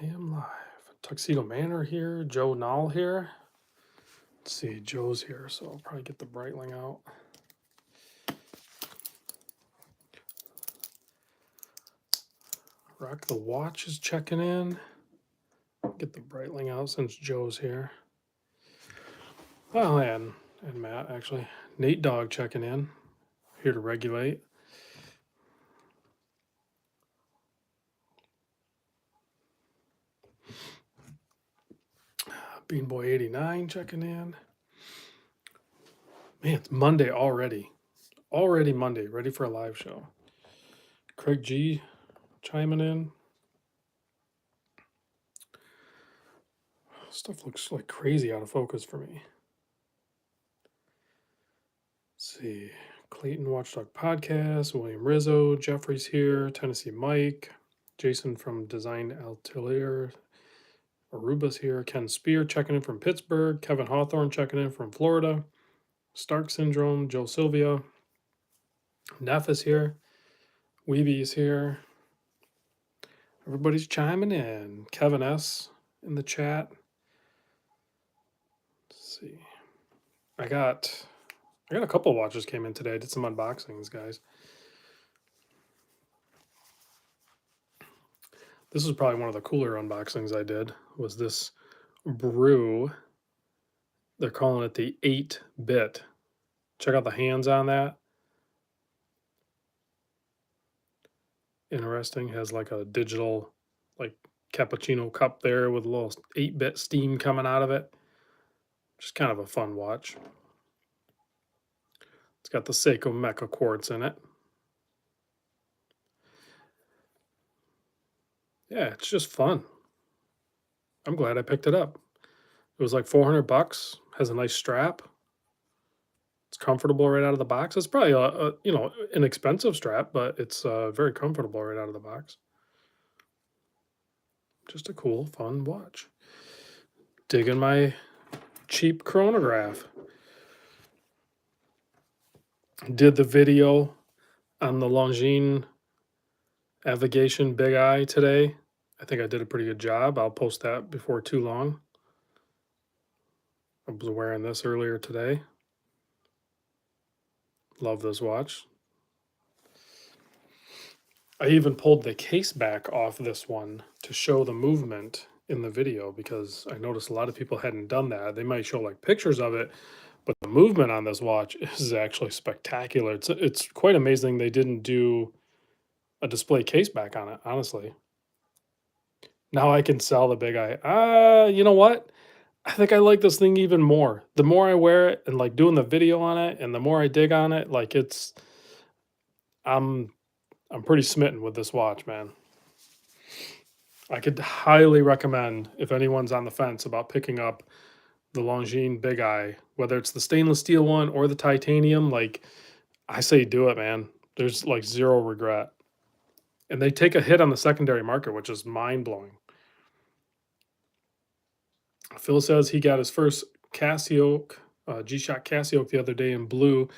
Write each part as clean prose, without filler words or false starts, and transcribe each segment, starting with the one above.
I am live. Tuxedo Manor here. Joe Knoll here. Let's see, Joe's here, so I'll probably get the Breitling out. Rock the Watch is checking in. Get the Breitling out since Joe's here. Well, and Matt, actually. Nate Dog checking in. Here to regulate. Bean Boy 89 checking in. Man, it's Monday already. Already Monday, ready for a live show. Craig G chiming in. Stuff looks like crazy out of focus for me. Let's see. Clayton Watchdog Podcast, William Rizzo, Jeffrey's here, Tennessee Mike, Jason from Design Atelier, Aruba's here, Ken Spear checking in from Pittsburgh, Kevin Hawthorne checking in from Florida, Stark Syndrome, Joe Sylvia, Neff is here, Weeby's here. Everybody's chiming in. Kevin S in the chat. Let's see. I got a couple of watches came in today. I did some unboxings, guys. This was probably one of the cooler unboxings I did, was this Brew. They're calling it the 8-bit. Check out the hands on that. Interesting. Has like a digital, like cappuccino cup there with a little 8-bit steam coming out of it. Just kind of a fun watch. It's got the Seiko Mecha quartz in it. Yeah, it's just fun. I'm glad I picked it up. It was like $400. Has a nice strap. It's comfortable right out of the box. It's probably an expensive strap, but it's very comfortable right out of the box. Just a cool, fun watch. Digging my cheap chronograph. Did the video on the Longines Big Eye today. I think I did a pretty good job. I'll post that before too long. I was wearing this earlier today. Love this watch. I even pulled the case back off this one to show the movement in the video because I noticed a lot of people hadn't done that. They might show like pictures of it, but the movement on this watch is actually spectacular. It's quite amazing they didn't do a display case back on it, honestly. Now I can sell the Big Eye. You know what? I think I like this thing even more. The more I wear it and like doing the video on it and the more I dig on it, like I'm pretty smitten with this watch, man. I could highly recommend if anyone's on the fence about picking up the Longines Big Eye, whether it's the stainless steel one or the titanium, like I say do it, man. There's like zero regret. And they take a hit on the secondary market, which is mind-blowing. Phil says he got his first Casio, G-Shock Casio the other day in blue.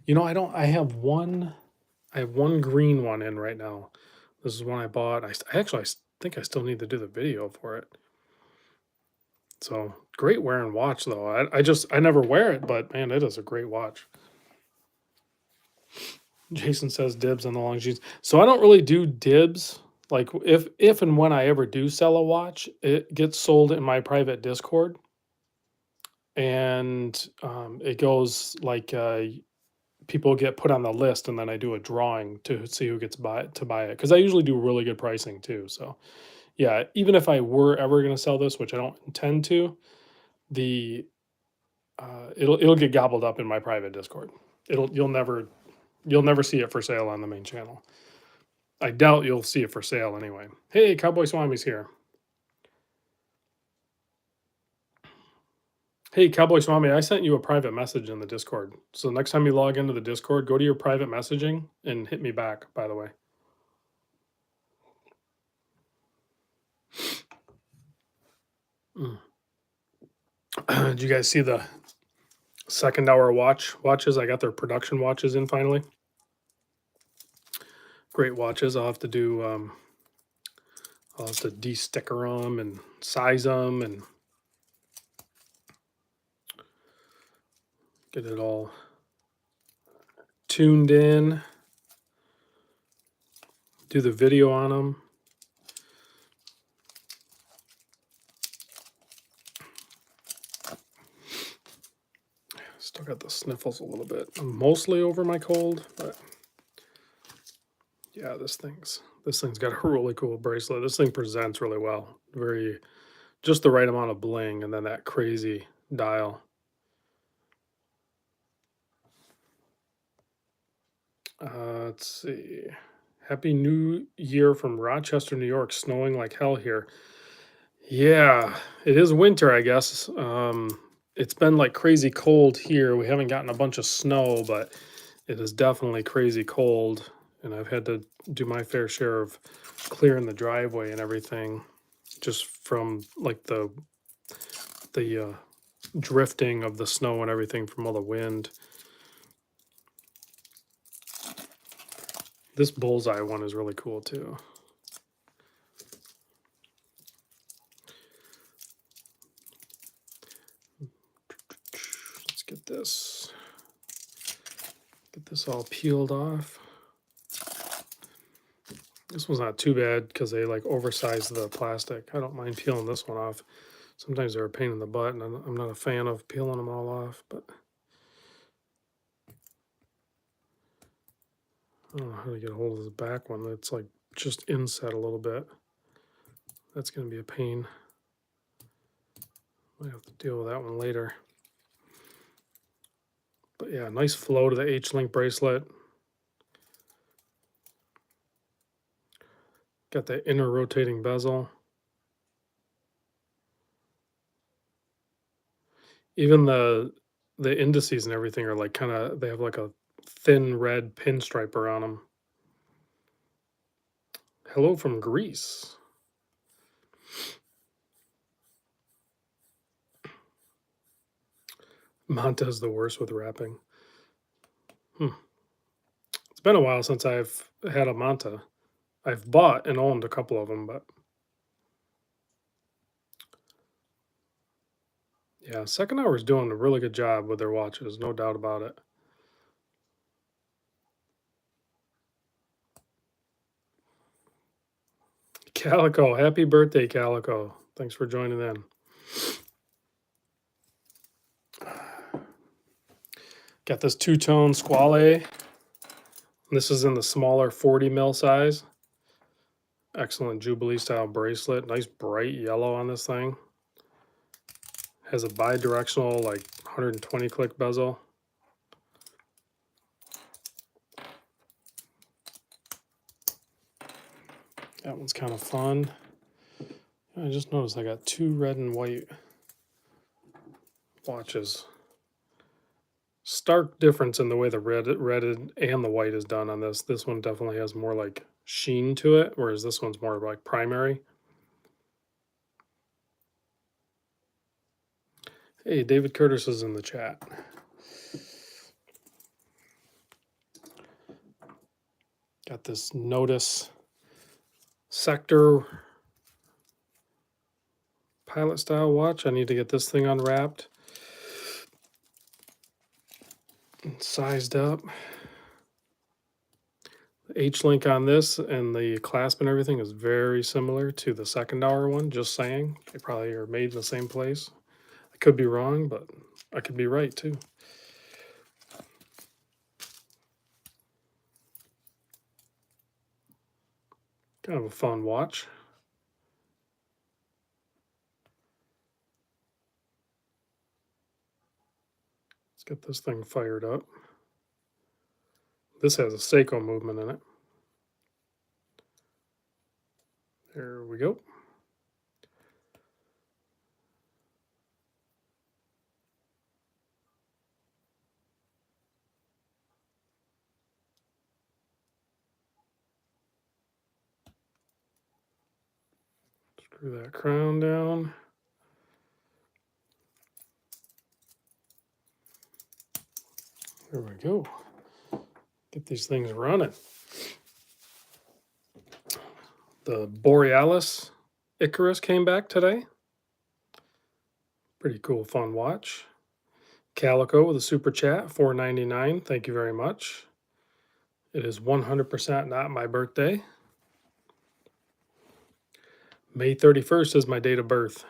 You know, I have one green one in right now. This is one I bought. I think I still need to do the video for it. So great wearing watch though. I never wear it, but man, it is a great watch. Jason says dibs on the Longines. So I don't really do dibs. Like if and when I ever do sell a watch, it gets sold in my private Discord, and it goes like people get put on the list, and then I do a drawing to see who gets to buy it because I usually do really good pricing too. So yeah, even if I were ever going to sell this, which I don't intend to, it'll get gobbled up in my private Discord. You'll never see it for sale on the main channel. I doubt you'll see it for sale anyway. Hey, Cowboy Swami's here. Hey, Cowboy Swami, I sent you a private message in the Discord. So next time you log into the Discord, go to your private messaging and hit me back, by the way. Did you guys see the second hour watches? I got their production watches in finally. Great watches. I'll have to do I'll have to de-sticker them and size them and get it all tuned in. Do the video on them. Still got the sniffles a little bit. I'm mostly over my cold, but yeah, this thing's got a really cool bracelet. This thing presents really well. Very, just the right amount of bling, and then that crazy dial. Let's see. Happy New Year from Rochester, New York. Snowing like hell here. Yeah, it is winter, I guess. It's been like crazy cold here. We haven't gotten a bunch of snow, but it is definitely crazy cold. And I've had to do my fair share of clearing the driveway and everything, just from like the drifting of the snow and everything from all the wind. This bullseye one is really cool too. Let's get this all peeled off. This one's not too bad because they like oversized the plastic. I don't mind peeling this one off. Sometimes they're a pain in the butt, and I'm not a fan of peeling them all off, but I don't know how to get a hold of the back one. That's like just inset a little bit. That's going to be a pain. Might have to deal with that one later. But yeah, nice flow to the H-link bracelet. Got that inner rotating bezel. Even the indices and everything are like kind of, they have like a thin red pinstripe around them. Hello from Greece. Manta's the worst with wrapping. It's been a while since I've had a Manta. I've bought and owned a couple of them, but yeah, Second Hour is doing a really good job with their watches, no doubt about it. Calico, happy birthday, Calico. Thanks for joining in. Got this two-tone Squale. This is in the smaller 40 mil size. Excellent Jubilee style bracelet. Nice bright yellow on this thing. Has a bi-directional like 120 click bezel. That one's kind of fun. I just noticed I got two red and white watches. Stark difference in the way the red and the white is done on this. This one definitely has more like sheen to it, whereas this one's more like primary. Hey, David Curtis is in the chat. Got this Notice Sector pilot style watch. I need to get this thing unwrapped and sized up. The H-link on this and the clasp and everything is very similar to the Second Hour one, just saying. They probably are made in the same place. I could be wrong, but I could be right too. Kind of a fun watch. Let's get this thing fired up. This has a Seiko movement in it. There we go. Screw that crown down. There we go. Get these things running. The Borealis Icarus came back today. Pretty cool, fun watch. Calico with a super chat, $4.99. Thank you very much. It is 100% not my birthday. May 31st is my date of birth.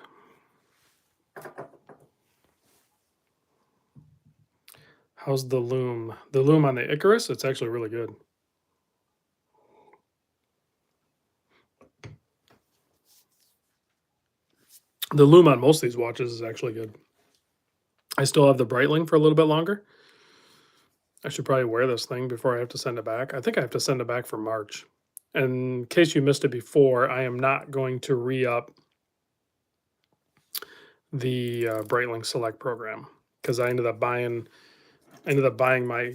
How's the Lume? The Lume on the Icarus? It's actually really good. The Lume on most of these watches is actually good. I still have the Breitling for a little bit longer. I should probably wear this thing before I have to send it back. I think I have to send it back for March. And in case you missed it before, I am not going to re-up the Breitling Select program because I ended up buying my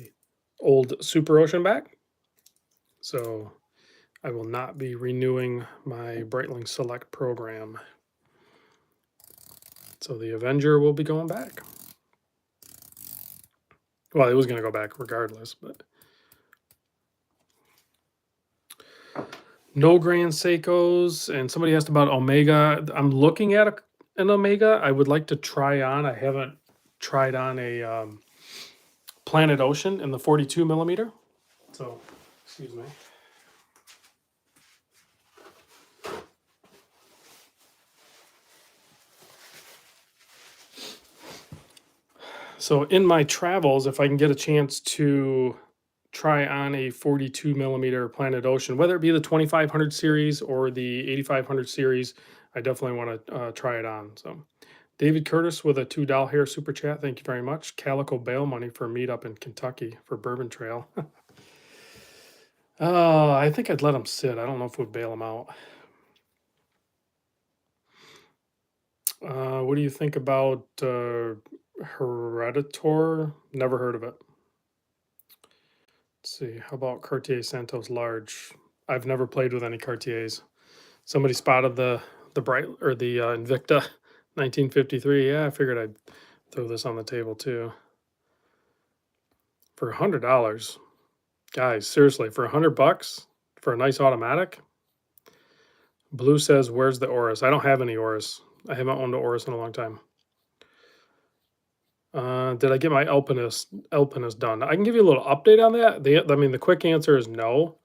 old Super Ocean back. So I will not be renewing my Breitling Select program. So the Avenger will be going back. Well, it was going to go back regardless, but no Grand Seikos. And somebody asked about Omega. I'm looking at an Omega. I would like to try on. I haven't tried on a Planet Ocean in the 42 millimeter. So, excuse me. So in my travels, if I can get a chance to try on a 42 millimeter Planet Ocean, whether it be the 2500 series or the 8500 series, I definitely want to try it on. So David Curtis with a $2 here super chat. Thank you very much. Calico bail money for a meetup in Kentucky for Bourbon Trail. I think I'd let him sit. I don't know if we'd bail him out. What do you think about Hereditor? Never heard of it. Let's see. How about Cartier Santos Large? I've never played with any Cartiers. Somebody spotted the bright or the Invicta 1953. Yeah, I figured I'd throw this on the table too. For $100, guys, seriously, for $100 for a nice automatic. Blue says, "Where's the Oris?" I don't have any Oris. I haven't owned an Oris in a long time. Did I get my Alpinist done? I can give you a little update on that. The quick answer is no,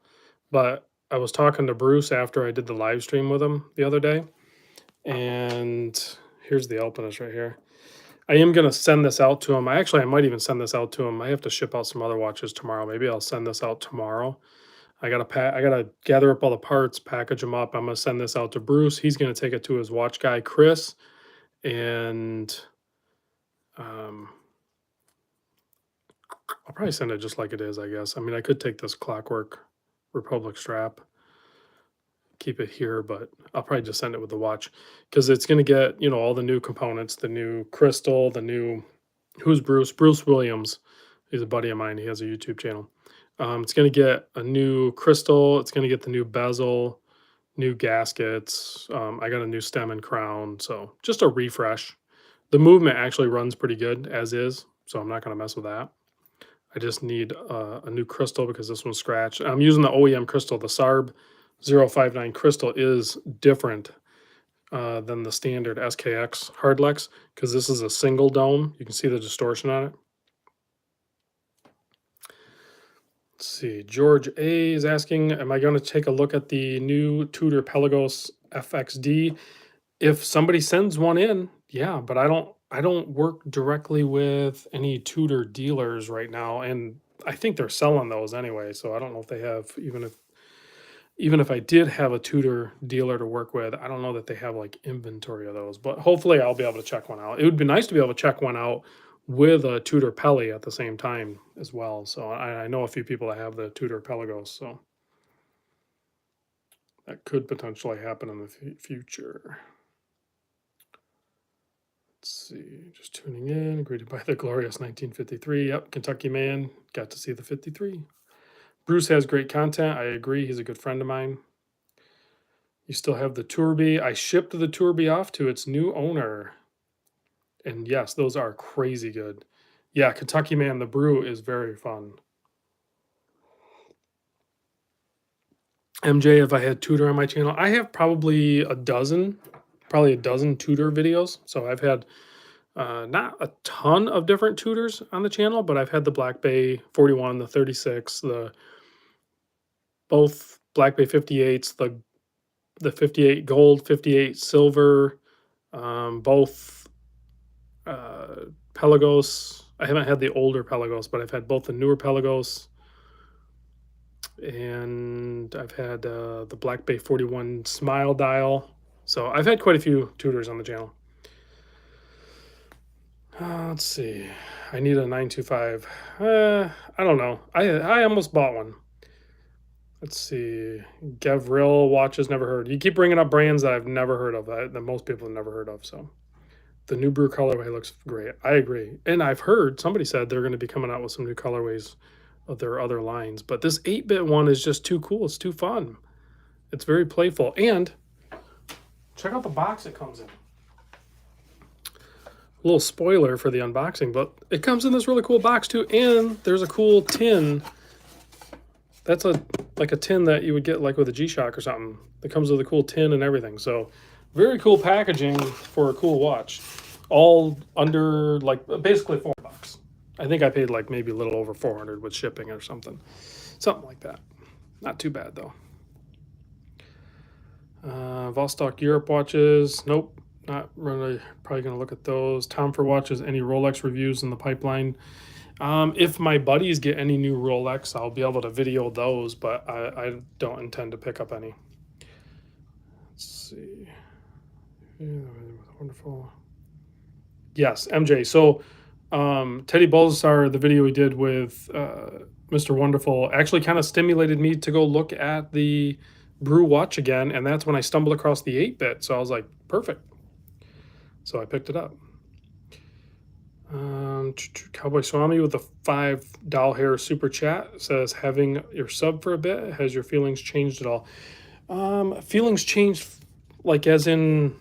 but I was talking to Bruce after I did the live stream with him the other day, and here's the Alpinist right here. I am going to send this out to him. I might even send this out to him. I have to ship out some other watches tomorrow. Maybe I'll send this out tomorrow. I gotta gather up all the parts, package them up. I'm gonna send this out to Bruce. He's gonna take it to his watch guy, Chris, and I'll probably send it just like it is, I guess. I mean, I could take this Clockwork Republic strap, keep it here, but I'll probably just send it with the watch because it's going to get, all the new components, the new crystal, the new, who's Bruce? Bruce Williams. He's a buddy of mine. He has a YouTube channel. It's going to get a new crystal. It's going to get the new bezel, new gaskets. I got a new stem and crown. So just a refresh. The movement actually runs pretty good as is, so I'm not going to mess with that. I just need a new crystal because this one's scratched. I'm using the OEM crystal. The SARB 059 crystal is different than the standard SKX Hardlex because this is a single dome. You can see the distortion on it. Let's see. George A is asking, am I going to take a look at the new Tudor Pelagos FXD? If somebody sends one in, yeah, but I don't work directly with any Tudor dealers right now, and I think they're selling those anyway, so I don't know if they have, even if I did have a Tudor dealer to work with, I don't know that they have like inventory of those, but hopefully I'll be able to check one out. It would be nice to be able to check one out with a Tudor Pelly at the same time as well. So I know a few people that have the Tudor Pelagos, so that could potentially happen in the future. Let's see, just tuning in, greeted by the glorious 1953. Yep, Kentucky man, got to see the 53. Bruce has great content. I agree. He's a good friend of mine. You still have the Tourby. I shipped the Tourby off to its new owner. And yes, those are crazy good. Yeah, Kentucky man, the Brew is very fun. MJ, if I had Tudor on my channel, I have probably a dozen Tudor videos. So I've had not a ton of different Tudors on the channel, but I've had the Black Bay 41, the 36, the both Black Bay 58s, the 58 gold, 58 silver, both Pelagos. I haven't had the older Pelagos, but I've had both the newer Pelagos, and I've had the Black Bay 41 Smile dial. So I've had quite a few Tudors on the channel. Let's see. I need a 925. I don't know. I almost bought one. Let's see. Gavril watches, never heard. You keep bringing up brands that I've never heard of, that most people have never heard of. So the new Brew colorway looks great. I agree. And I've heard somebody said they're going to be coming out with some new colorways of their other lines. But this 8-bit one is just too cool. It's too fun. It's very playful. And check out the box it comes in. A little spoiler for the unboxing, but it comes in this really cool box too. And there's a cool tin. That's like a tin that you would get like with a G-Shock or something. It comes with a cool tin and everything. So very cool packaging for a cool watch. All under like basically $4. I think I paid like maybe a little over 400 with shipping or something. Something like that. Not too bad though. Vostok Europe watches. Nope. Not really. Probably going to look at those. Tom for watches. Any Rolex reviews in the pipeline? If my buddies get any new Rolex, I'll be able to video those, but I don't intend to pick up any. Let's see. Yeah, wonderful. Yes, MJ. So Teddy Balzar, the video we did with Mr. Wonderful, actually kind of stimulated me to go look at the Brew watch again, and that's when I stumbled across the 8-bit. So I was like, perfect. So I picked it up. Cowboy Swami with a $5 hair super chat says, having your sub for a bit, has your feelings changed at all? Feelings changed, like as in,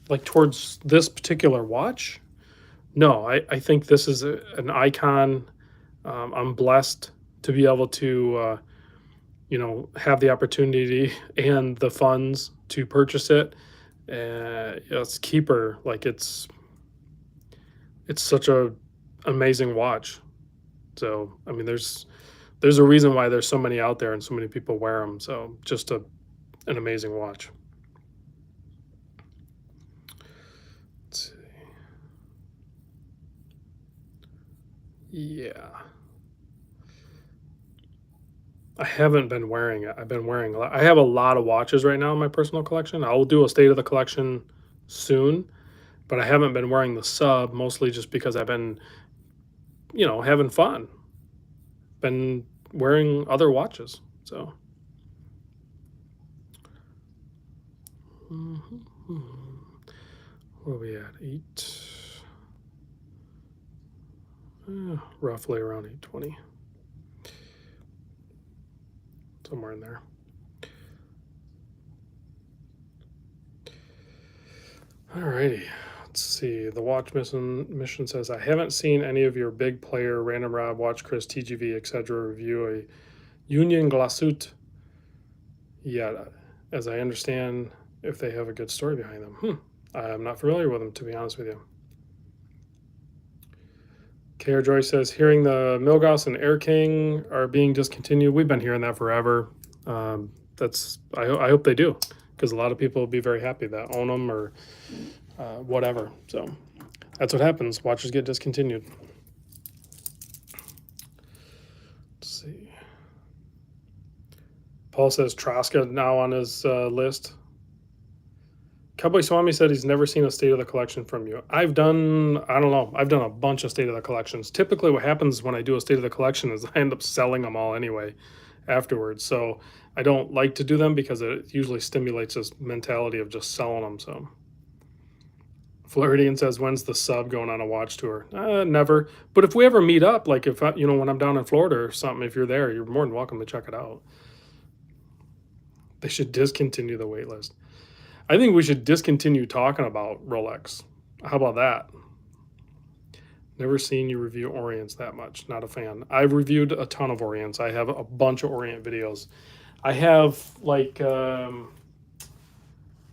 like towards this particular watch? No, I think this is an icon. I'm blessed to be able to, have the opportunity and the funds to purchase it. It's keeper, like it's such a amazing watch. So I mean, there's a reason why there's so many out there and so many people wear them. So just an amazing watch. Let's see. Yeah. I haven't been wearing it. I've been wearing a lot. I have a lot of watches right now in my personal collection. I'll do a state of the collection soon, but I haven't been wearing the sub, mostly just because I've been, having fun. Been wearing other watches. So where are we at? 8, roughly around 820. Somewhere in there. Alrighty, let's see. The watch mission says, I haven't seen any of your big player, Random Rob, Watch Chris, TGV, etc. review a Union Glassut yet, as I understand if they have a good story behind them. I'm not familiar with them, to be honest with you. KR Joy says, hearing the Milgauss and Air King are being discontinued. We've been hearing that forever. I hope they do, because a lot of people will be very happy that own them or whatever. So that's what happens. Watches get discontinued. Let's see. Paul says Traska now on his list. Cowboy Swami said he's never seen a state of the collection from you. I've done a bunch of state of the collections. Typically what happens when I do a state of the collection is I end up selling them all anyway afterwards. So I don't like to do them because it usually stimulates this mentality of just selling them. So Floridian says, when's the sub going on a watch tour? Never. But if we ever meet up, like if when I'm down in Florida or something, if you're there, you're more than welcome to check it out. They should discontinue the wait list. I think we should discontinue talking about Rolex. How about that? Never seen you review Orients that much. Not a fan. I've reviewed a ton of Orients. I have a bunch of Orient videos. I have like I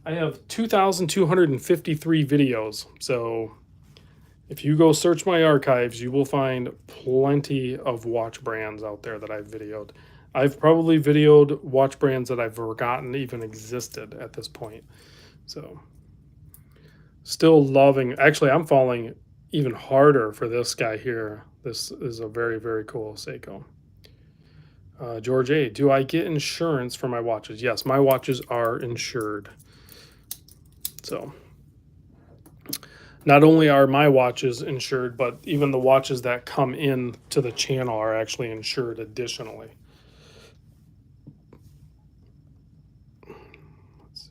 have 2,253 videos. So if you go search my archives, you will find plenty of watch brands out there that I've videoed. I've probably videoed watch brands that I've forgotten even existed at this point. So still loving, actually I'm falling even harder for this guy here. This is a very, very cool Seiko. George A, do I get insurance for my watches? Yes, my watches are insured. So not only are my watches insured, but even the watches that come in to the channel are actually insured additionally. Let's see.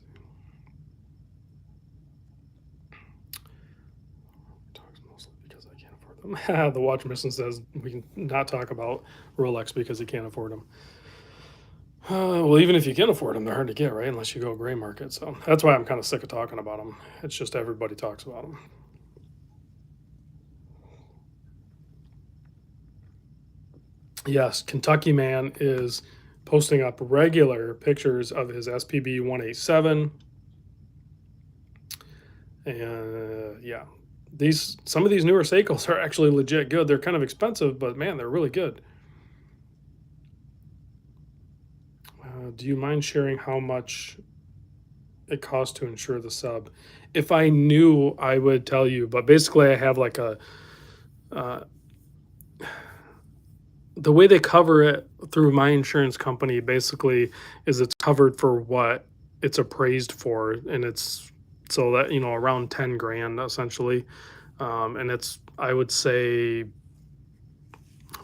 Talks mostly because I can't afford them. The watch mission says we can not talk about Rolex because you can't afford them. Well, even if you can afford them, they're hard to get, right? Unless you go gray market. So that's why I'm kind of sick of talking about them. It's just everybody talks about them. Yes, Kentucky Man is posting up regular pictures of his SPB187. And yeah, some of these newer Seikos are actually legit good. They're kind of expensive, but man, they're really good. Do you mind sharing how much it costs to insure the sub? If I knew, I would tell you. But basically, I have like a the way they cover it through my insurance company basically is it's covered for what it's appraised for, and it's so that around 10 grand essentially, and it's I would say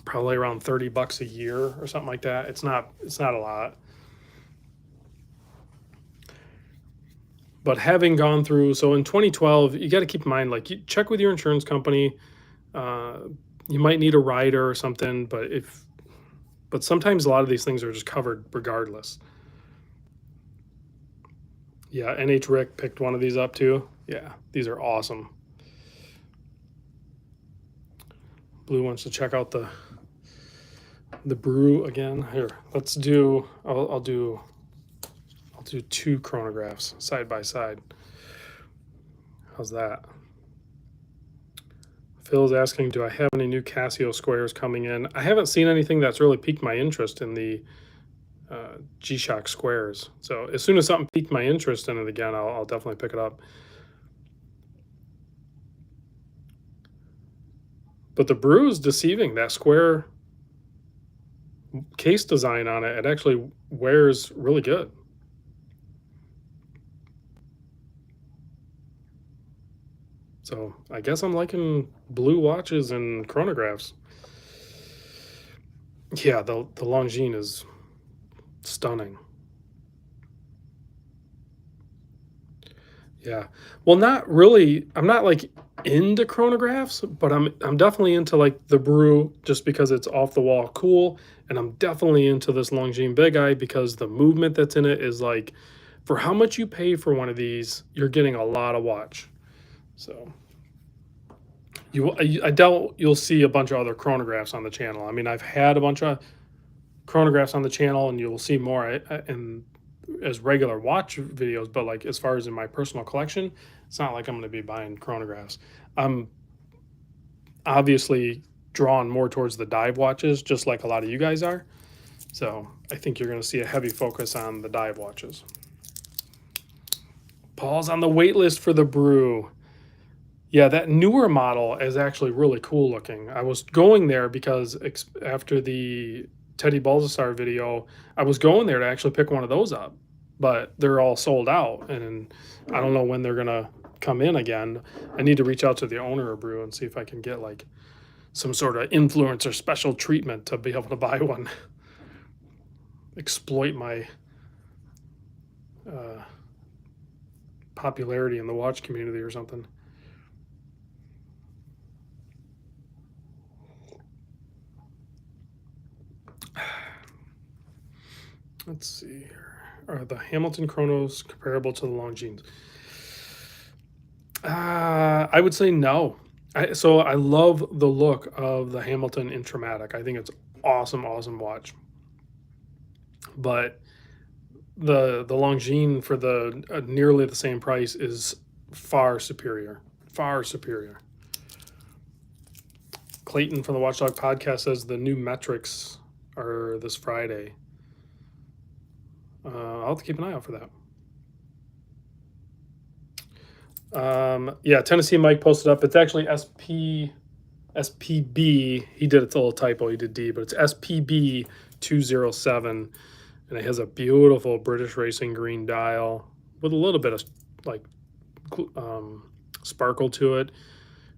probably around $30 a year or something like that. It's not a lot. But having gone through, so in 2012, you got to keep in mind, like, you check with your insurance company. You might need a rider or something, but sometimes a lot of these things are just covered regardless. Yeah, NH Rick picked one of these up too. Yeah, these are awesome. Blue wants to check out the Brew again. Here, let's do. I'll do 2 chronographs side by side. How's that? Phil's asking, do I have any new Casio squares coming in? I haven't seen anything that's really piqued my interest in the G-Shock squares. So as soon as something piqued my interest in it again, I'll definitely pick it up. But the Brew is deceiving. That square case design on it, it actually wears really good. So I guess I'm liking blue watches and chronographs. Yeah, the Longines is stunning. Yeah. Well, not really. I'm not like into chronographs, but I'm definitely into like the Brew just because it's off the wall cool, and I'm definitely into this Longines Big Eye because the movement that's in it is like, for how much you pay for one of these, you're getting a lot of watch. So I doubt you'll see a bunch of other chronographs on the channel. I mean, I've had a bunch of chronographs on the channel, and you'll see more in as regular watch videos, but like as far as in my personal collection, it's not like I'm going to be buying chronographs. I'm obviously drawn more towards the dive watches, just like a lot of you guys are. So I think you're going to see a heavy focus on the dive watches. Paul's on the wait list for the Brew. Yeah, that newer model is actually really cool looking. I was going there because after the Teddy Baldassar video, I was going there to actually pick one of those up, but they're all sold out, and I don't know when they're gonna come in again. I need to reach out to the owner of Brew and see if I can get like some sort of influencer special treatment to be able to buy one. Exploit my popularity in the watch community or something. Let's see here. Are the Hamilton chronos comparable to the Longines? I would say no. So I love the look of the Hamilton Intramatic. I think it's awesome, awesome watch. But the Longines for the nearly the same price is far superior. Far superior. Clayton from the Watchdog podcast says the new metrics are this Friday. I'll have to keep an eye out for that. Yeah, Tennessee Mike posted up. It's actually SPB. He did its little typo. He did D, but it's SPB207, and it has a beautiful British Racing green dial with a little bit of like sparkle to it.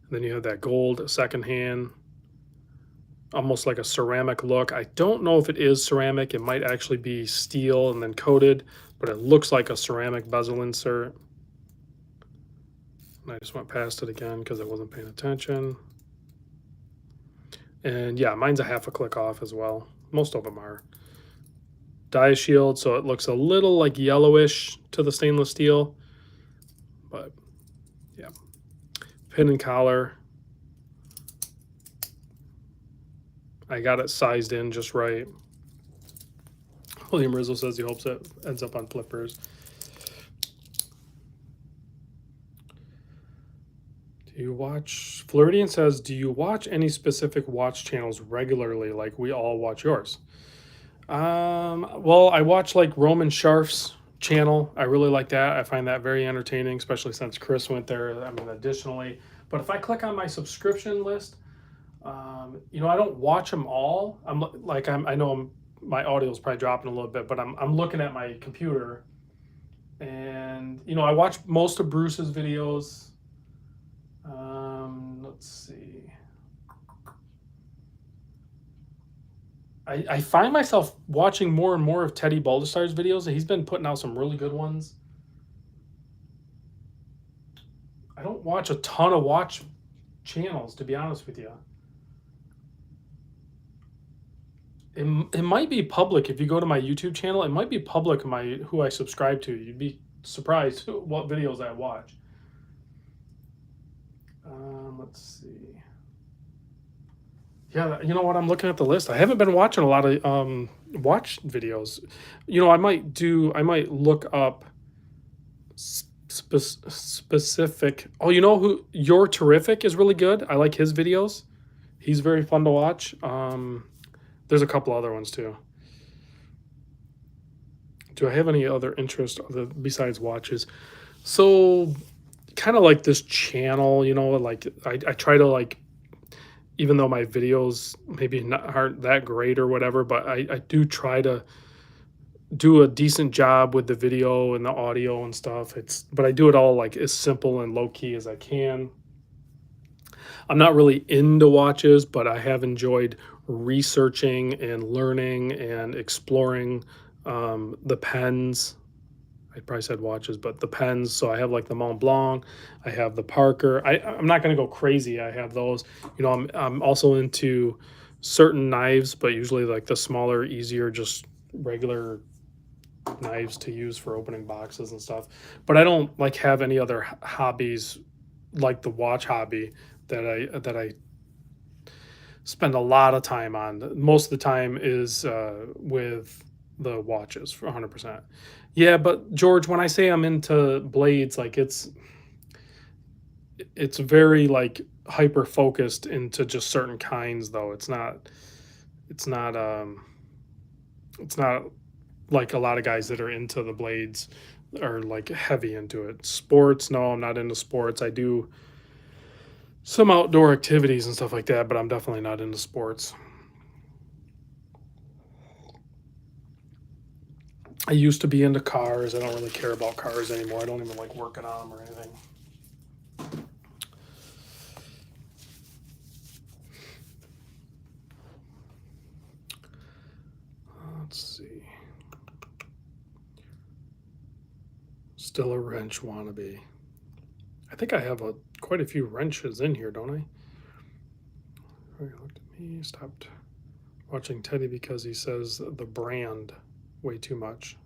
And then you have that gold second hand, almost like a ceramic look. I don't know if it is ceramic. It might actually be steel and then coated, but it looks like a ceramic bezel insert. And I just went past it again because I wasn't paying attention. And yeah, mine's a half a click off as well. Most of them are. Dia shield, so it looks a little like yellowish to the stainless steel. But yeah. Pin and collar. I got it sized in just right. William Rizzo says he hopes it ends up on flippers. Do you watch, Floridian says, do you watch any specific watch channels regularly like we all watch yours? Well, I watch like Roman Sharf's channel. I really like that. I find that very entertaining, especially since Chris went there. I mean, additionally, but if I click on my subscription list, you know, I don't watch them all. I know my audio is probably dropping a little bit, but I'm looking at my computer, and you know, I watch most of Bruce's videos. Let's see. I find myself watching more and more of Teddy Baldessar's videos. He's been putting out some really good ones. I don't watch a ton of watch channels, to be honest with you. It might be public. If you go to my YouTube channel, it might be public who I subscribe to. You'd be surprised what videos I watch. Let's see. Yeah, you know what? I'm looking at the list. I haven't been watching a lot of watch videos. You know, I might look up specific. Oh, you know who? You're Terrific is really good. I like his videos. He's very fun to watch. There's a couple other ones too. Do I have any other interest besides watches? So kind of like this channel, you know, like I try to, like, even though my videos maybe aren't that great or whatever, but I do try to do a decent job with the video and the audio and stuff. But I do it all like as simple and low key as I can. I'm not really into watches, but I have enjoyed researching and learning and exploring the pens. I probably said watches, but the pens. So I have like the Mont Blanc, I have the Parker. I'm not going to go crazy. I have those. You know, I'm also into certain knives, but usually like the smaller, easier, just regular knives to use for opening boxes and stuff. But I don't like have any other hobbies like the watch hobby that I spend a lot of time on. Most of the time is with the watches for 100%. Yeah, but George, when I say I'm into blades, like it's very like hyper focused into just certain kinds though. It's not like a lot of guys that are into the blades are like heavy into it. Sports, no, I'm not into sports. I do some outdoor activities and stuff like that, but I'm definitely not into sports. I used to be into cars. I don't really care about cars anymore. I don't even like working on them or anything. Let's see. Still a wrench wannabe. I think I have quite a few wrenches in here, don't I? He looked at me, stopped watching Teddy because he says the brand way too much.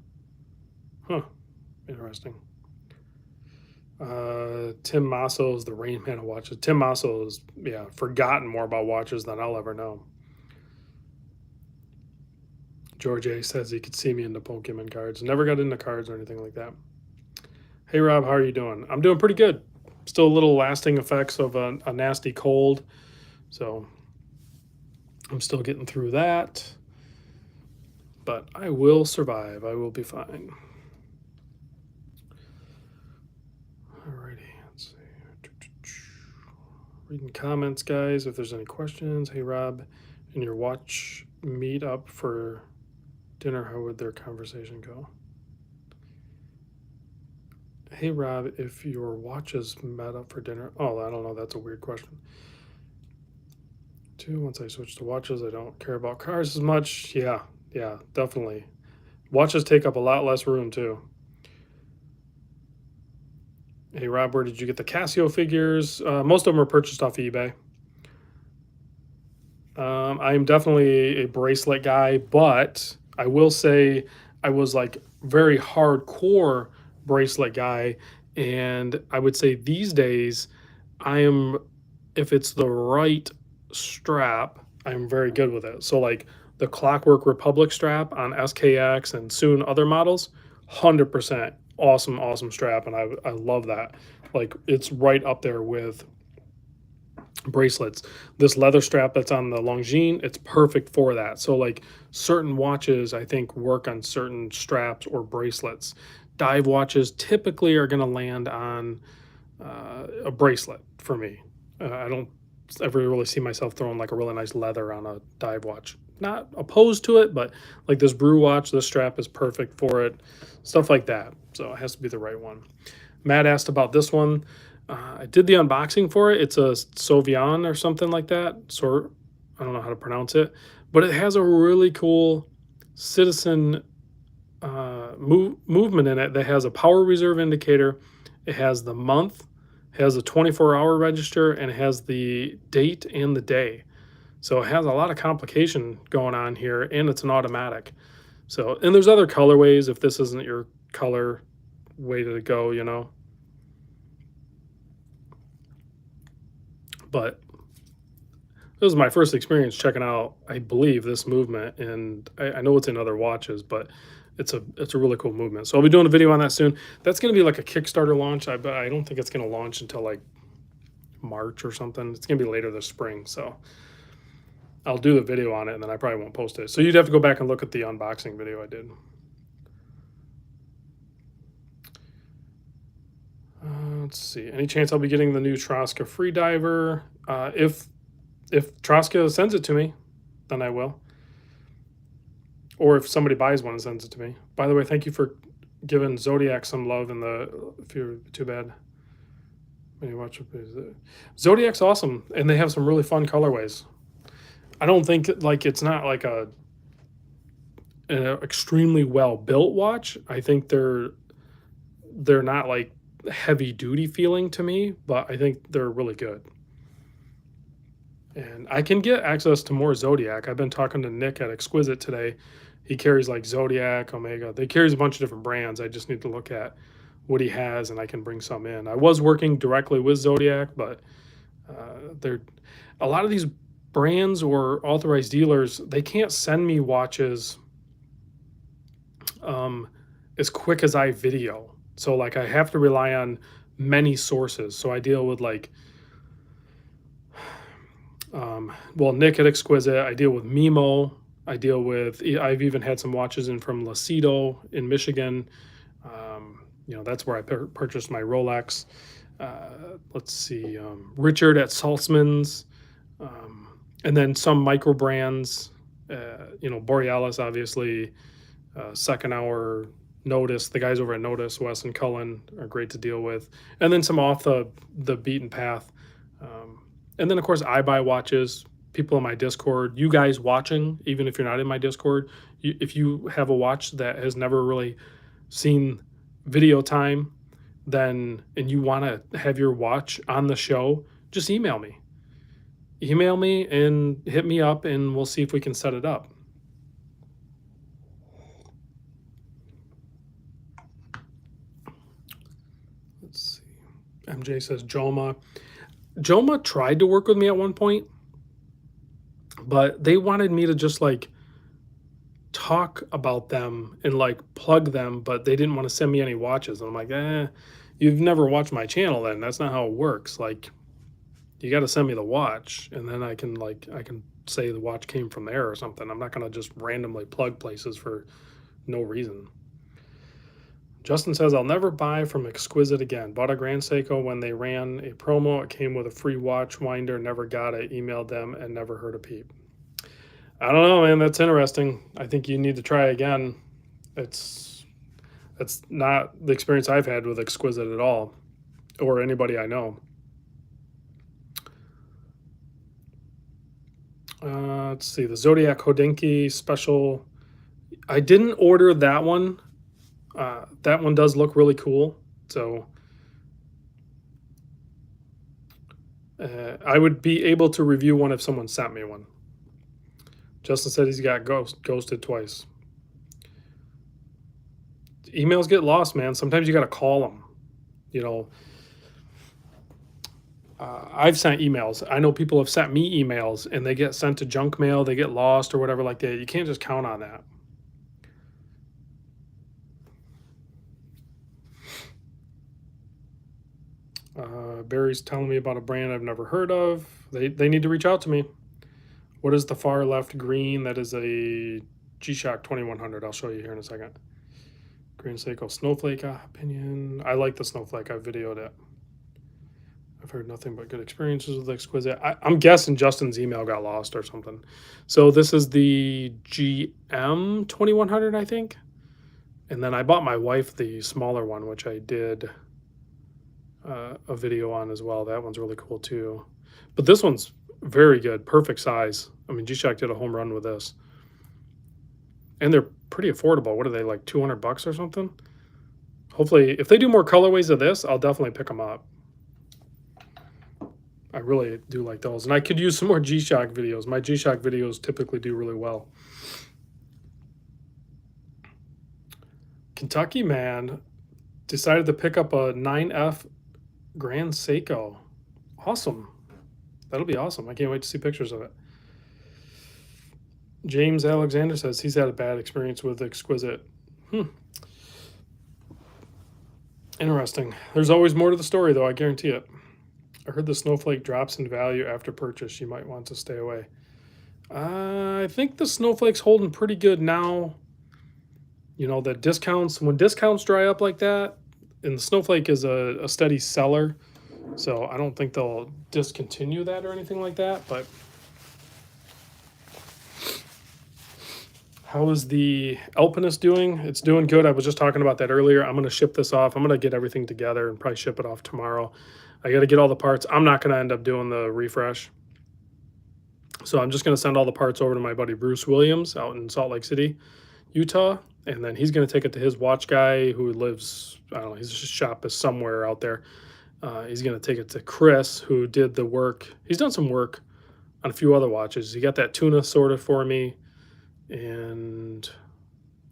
Huh. Interesting. Tim Masso's the Rain Man of watches. Tim Masso is, forgotten more about watches than I'll ever know. George A says he could see me into Pokemon cards. Never got into cards or anything like that. Hey Rob, how are you doing? I'm doing pretty good. Still a little lasting effects of a nasty cold. So I'm still getting through that. But I will survive. I will be fine. Alrighty, let's see. Reading comments, guys, if there's any questions. Hey Rob, in your watch meet up for dinner, how would their conversation go? Hey Rob, if your watches met up for dinner. Oh, I don't know, that's a weird question. 2, once I switch to watches, I don't care about cars as much. Yeah, definitely. Watches take up a lot less room too. Hey Rob, where did you get the Casio figures? Most of them are purchased off eBay. I'm definitely a bracelet guy, but I will say I was like very hardcore bracelet guy, and I would say these days I am, if it's the right strap, I'm very good with it. So like the Clockwork Republic strap on SKX and soon other models, 100% awesome strap, and I love that. Like it's right up there with bracelets. This leather strap that's on the Longines, it's perfect for that. So like certain watches I think work on certain straps or bracelets. Dive watches typically are going to land on a bracelet for me. I don't ever really see myself throwing like a really nice leather on a dive watch. Not opposed to it, but like this Brew watch, this strap is perfect for it. Stuff like that. So it has to be the right one. Matt asked about this one. I did the unboxing for it. It's a Sauvian or something like that. So I don't know how to pronounce it, but it has a really cool citizen movement in it that has a power reserve indicator. It has the month, it has a 24-hour register, and it has the date and the day. So it has a lot of complication going on here, and it's an automatic. So, and there's other colorways if this isn't your color way to go, you know. But this was my first experience checking out, I believe, this movement, and I know it's in other watches, but it's a really cool movement. So I'll be doing a video on that soon. That's going to be like a Kickstarter launch. I don't think it's going to launch until like March or something. It's going to be later this spring. So I'll do the video on it, and then I probably won't post it. So you'd have to go back and look at the unboxing video I did. Let's see. Any chance I'll be getting the new Troska Freediver? If Troska sends it to me, then I will. Or if somebody buys one and sends it to me. By the way, thank you for giving Zodiac some love in the, if you're too bad. When you watch it, Zodiac's awesome, and they have some really fun colorways. I don't think like it's not like an extremely well built watch. I think they're not like heavy duty feeling to me, but I think they're really good. And I can get access to more Zodiac. I've been talking to Nick at Exquisite today. He carries like Zodiac, Omega. They carries a bunch of different brands. I just need to look at what he has, and I can bring some in. I was working directly with Zodiac, but they're a lot of these brands or authorized dealers, they can't send me watches as quick as I video. So like I have to rely on many sources. So I deal with like, well, Nick at Exquisite, I deal with Mimo, I've even had some watches in from Lacido in Michigan. You know, that's where I purchased my Rolex. Let's see, Richard at Saltzman's, and then some micro brands, you know, Borealis, obviously, Second Hour, Notice. The guys over at Notice, Wes and Cullen, are great to deal with. And then some off the beaten path. And then, of course, I buy watches. People in my Discord, you guys watching, even if you're not in my Discord, if you have a watch that has never really seen video time, then, and you want to have your watch on the show, just email me. Email me and hit me up, and we'll see if we can set it up. Let's see. MJ says Joma. Joma tried to work with me at one point, but they wanted me to just like talk about them and like plug them, but they didn't want to send me any watches. And I'm like, you've never watched my channel then. That's not how it works. Like, you got to send me the watch, and then I can say the watch came from there or something. I'm not going to just randomly plug places for no reason. Justin says, I'll never buy from Exquisite again. Bought a Grand Seiko when they ran a promo. It came with a free watch winder. Never got it. Emailed them and never heard a peep. I don't know, man. That's interesting. I think you need to try again. That's not the experience I've had with Exquisite at all, or anybody I know. Let's see, the Zodiac Hodinky special. I didn't order that one. That one does look really cool. So I would be able to review one if someone sent me one. Justin said he's got ghosted twice. Emails get lost, man. Sometimes you got to call them. You know, I've sent emails. I know people have sent me emails and they get sent to junk mail. They get lost or whatever like that. You can't just count on that. Barry's telling me about a brand I've never heard of. They need to reach out to me. What is the far left green? That is a G-Shock 2100. I'll show you here in a second. Grand Seiko Snowflake opinion. I like the Snowflake. I videoed it. I've heard nothing but good experiences with Exquisite. I'm guessing Justin's email got lost or something. So this is the GM 2100, I think. And then I bought my wife the smaller one, which I did a video on as well. That one's really cool too. But this one's very good, perfect size. I mean, G-Shock did a home run with this. And they're pretty affordable. What are they, like $200 or something? Hopefully, if they do more colorways of this, I'll definitely pick them up. I really do like those. And I could use some more G-Shock videos. My G-Shock videos typically do really well. Kentucky man decided to pick up a 9F Grand Seiko. Awesome. That'll be awesome. I can't wait to see pictures of it. James Alexander says he's had a bad experience with Exquisite. Interesting. There's always more to the story, though, I guarantee it. I heard the Snowflake drops in value after purchase. You might want to stay away. I think the Snowflake's holding pretty good now. You know, the discounts, when discounts dry up like that, and the Snowflake is a steady seller, so I don't think they'll discontinue that or anything like that. But how is the Alpinist doing? It's doing good. I was just talking about that earlier. I'm going to ship this off. I'm going to get everything together and probably ship it off tomorrow. I got to get all the parts. I'm not going to end up doing the refresh. So I'm just going to send all the parts over to my buddy Bruce Williams out in Salt Lake City, Utah. And then he's going to take it to his watch guy who lives, I don't know, his shop is somewhere out there. He's going to take it to Chris, who did the work. He's done some work on a few other watches. He got that tuna sorted for me. And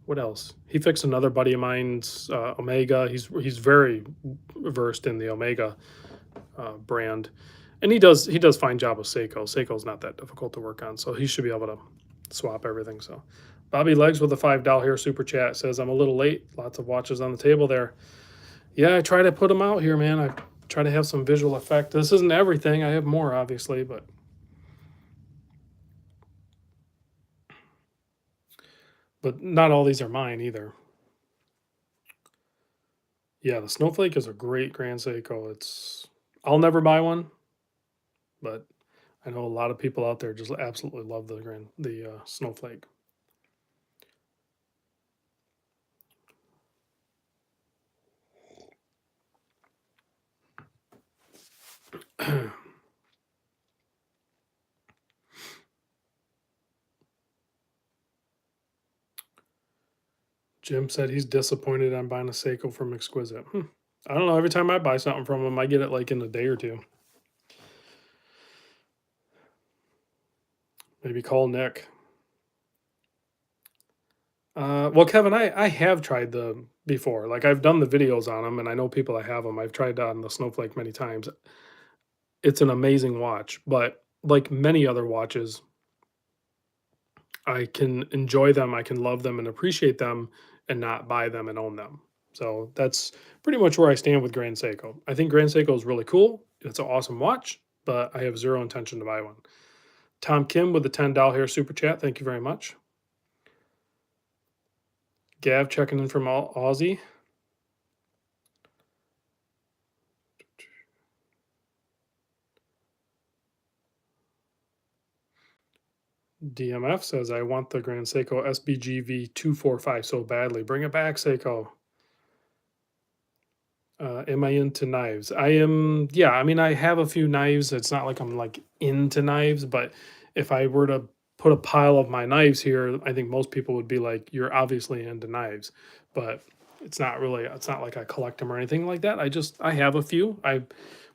what else? He fixed another buddy of mine's Omega. He's very versed in the Omega brand. And he does fine job with Seiko. Seiko's not that difficult to work on, so he should be able to swap everything. So Bobby Legs with a $5 here super chat says, I'm a little late. Lots of watches on the table there. Yeah, I try to put them out here, man. I try to have some visual effect. This isn't everything. I have more, obviously, but not all these are mine either. Yeah, the Snowflake is a great Grand Seiko. I'll never buy one, but I know a lot of people out there just absolutely love the Snowflake. Jim said he's disappointed I'm buying a Seiko from Exquisite. I don't know. Every time I buy something from him, I get it like in a day or two. Maybe call Nick. Well, Kevin, I have tried them before. Like, I've done the videos on them, and I know people that have them. I've tried on the Snowflake many times. It's an amazing watch, but like many other watches, I can enjoy them, I can love them and appreciate them and not buy them and own them. So that's pretty much where I stand with Grand Seiko. I think Grand Seiko is really cool. It's an awesome watch, but I have zero intention to buy one. Tom Kim with the $10 here super chat. Thank you very much. Gav checking in from Aussie. DMF says, I want the Grand Seiko SBGV245 so badly. Bring it back, Seiko. Am I into knives? I am, yeah, I mean, I have a few knives. It's not like I'm like into knives, but if I were to put a pile of my knives here, I think most people would be like, you're obviously into knives. But it's not really, it's not like I collect them or anything like that. I have a few.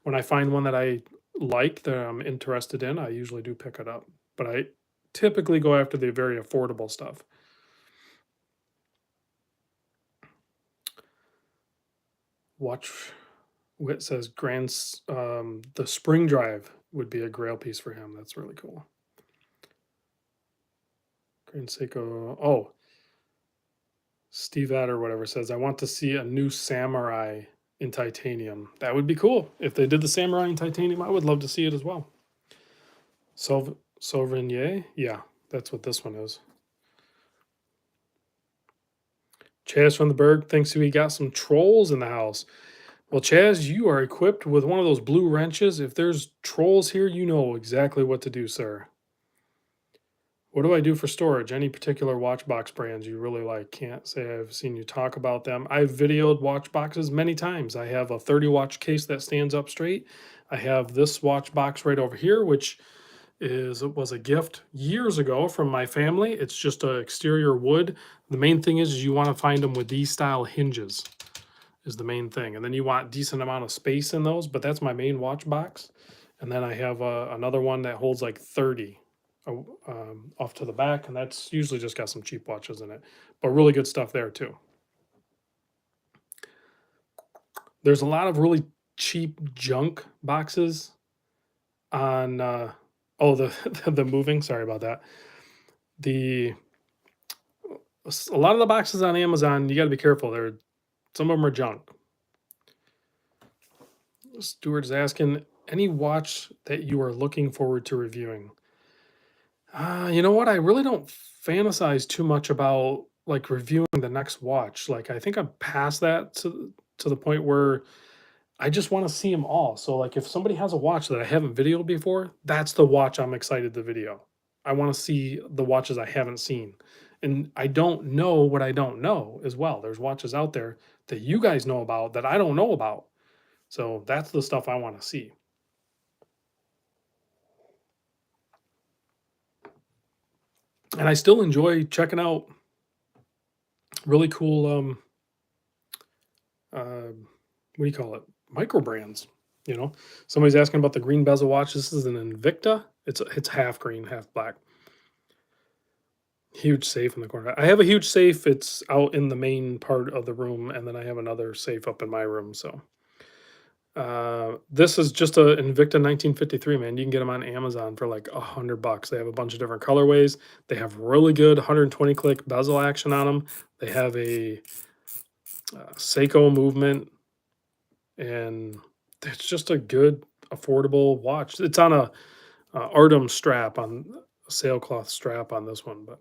When I find one that I like, that I'm interested in, I usually do pick it up. But I typically go after the very affordable stuff. Watch Wit says the spring drive would be a grail piece for him. That's really cool. Grand Seiko. Oh, Steve Ad or whatever says, I want to see a new Samurai in titanium. That would be cool. If they did the Samurai in titanium, I would love to see it as well. Sauvignon? Yeah, that's what this one is. Chaz from the Berg thinks we got some trolls in the house. Well, Chaz, you are equipped with one of those blue wrenches. If there's trolls here, you know exactly what to do, sir. What do I do for storage? Any particular watch box brands you really like? Can't say I've seen you talk about them. I've videoed watch boxes many times. I have a 30 watch case that stands up straight. I have this watch box right over here, which was a gift years ago from my family. It's just a exterior wood. The main thing is you want to find them with these style hinges is the main thing. And then you want decent amount of space in those, but that's my main watch box. And then I have another one that holds like 30 off to the back, and that's usually just got some cheap watches in it, but really good stuff there too. There's a lot of really cheap junk boxes on the moving, sorry about that. A lot of the boxes on Amazon, you got to be careful. Some of them are junk. Stuart's asking, any watch that you are looking forward to reviewing? You know what? I really don't fantasize too much about like reviewing the next watch. Like I think I'm past that to the point where I just want to see them all. So like if somebody has a watch that I haven't videoed before, that's the watch I'm excited to video. I want to see the watches I haven't seen. And I don't know what I don't know as well. There's watches out there that you guys know about that I don't know about. So that's the stuff I want to see. And I still enjoy checking out really cool what do you call it? Micro brands. You know, somebody's asking about the green bezel watch. This is an Invicta. It's half green, half black. Huge safe in the corner. I have a huge safe. It's out in the main part of the room, and then I have another safe up in my room. So this is just a Invicta 1953, man. You can get them on Amazon for like $100. They have a bunch of different colorways. They have really good 120 click bezel action on them. They have a Seiko movement, and it's just a good, affordable watch. It's on a Artem strap, on a sailcloth strap on this one, but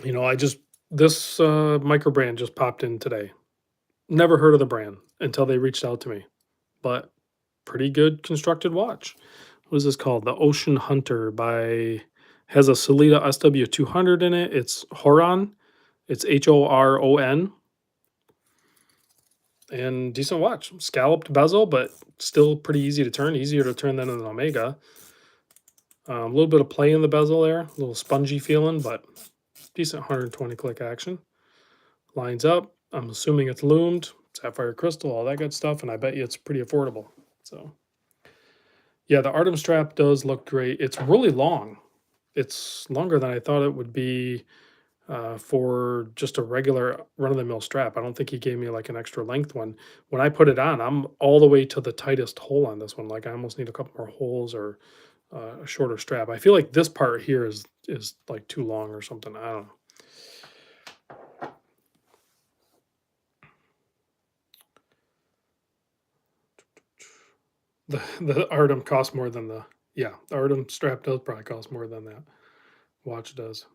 you know, this micro brand just popped in today. Never heard of the brand until they reached out to me, but pretty good constructed watch. What is this called? The Ocean Hunter has a Sellita SW200 in it. It's Horon. It's Horon. And decent watch. Scalloped bezel, but still pretty easy to turn. Easier to turn than an Omega. A little bit of play in the bezel there. A little spongy feeling, but decent 120 click action. Lines up. I'm assuming it's loomed. Sapphire crystal, all that good stuff. And I bet you it's pretty affordable. So, yeah, the Artem strap does look great. It's really long. It's longer than I thought it would be for just a regular run-of-the-mill strap. I don't think he gave me like an extra length one. When I put it on, I'm all the way to the tightest hole on this one. Like I almost need a couple more holes or a shorter strap. I feel like this part here is like too long or something. I don't know. The Artem costs more than the yeah, the Artem strap does probably cost more than that watch does.